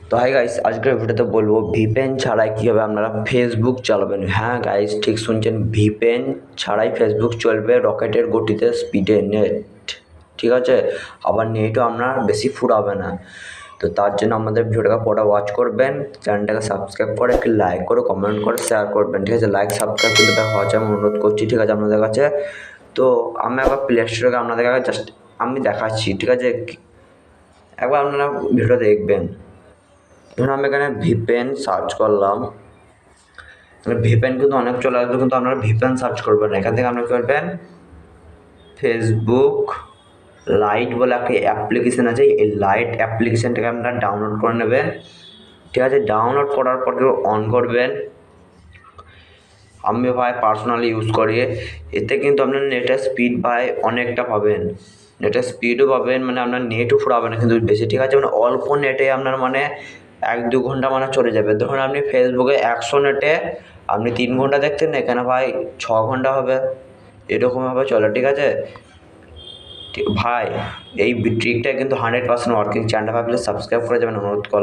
তো hi guys, আজকের ভিডিওতে বলবো ভিপেন ছাড়াই কীভাবে আপনারা ফেসবুক চালাবেন। হ্যাঁ গাইস, ঠিক শুনছেন, ভিপেন ছাড়াই ফেসবুক চলবে রকেটের গতিতে, স্পিডে নেট। ঠিক আছে, আবার নেটও আপনার বেশি ফুরাবে না। তো তার জন্য আমাদের ভিডিওটাকে পরে ওয়াচ করবেন, চ্যানেলটাকে সাবস্ক্রাইব করে একটি লাইক করে কমেন্ট করে শেয়ার করবেন। ঠিক আছে, লাইক সাবস্ক্রাইব কিন্তু দেখা হচ্ছে, আমি অনুরোধ করছি। ঠিক আছে আপনাদের কাছে। তো আমি একবার প্লে স্টোরে আপনাদের কাছে জাস্ট আমি দেখাচ্ছি। ঠিক আছে, একবার আপনারা ভিডিওটা দেখবেন। ধরুন আমি এখানে ভিপেন সার্চ করলাম, ভিপেন কিন্তু অনেক চলে আসবে, কিন্তু আপনারা ভিপেন সার্চ করবেন। এখান থেকে আপনারা করবেন ফেসবুক লাইট বলে একটা অ্যাপ্লিকেশান আছে। এই লাইট অ্যাপ্লিকেশানটাকে আপনারা ডাউনলোড করে নেবেন। ঠিক আছে, ডাউনলোড করার পর অন করবেন। আমি ভাই পার্সোনালি ইউজ করি। এতে কিন্তু আপনার নেটের স্পিড ভাই অনেকটা পাবেন, নেটের স্পিডও পাবেন, মানে আপনার নেটও ফুরাবে না কিন্তু বেশি। ঠিক আছে, মানে অল্প নেটে আপনার মানে 1-2 ঘন্টা মানে চলে যাবে। ধরুন আপনি ফেসবুকে 100 নেটে আপনি 3 ঘন্টা দেখতেন, এখানে ভাই 6 ঘন্টা হবে, এরকমভাবে চলে। ঠিক আছে ভাই, এই ট্রিকটা কিন্তু 100% ওয়ার্কিং। চ্যানেলটা ভাবলে সাবস্ক্রাইব করে যাবেন, অনুরোধ করলাম।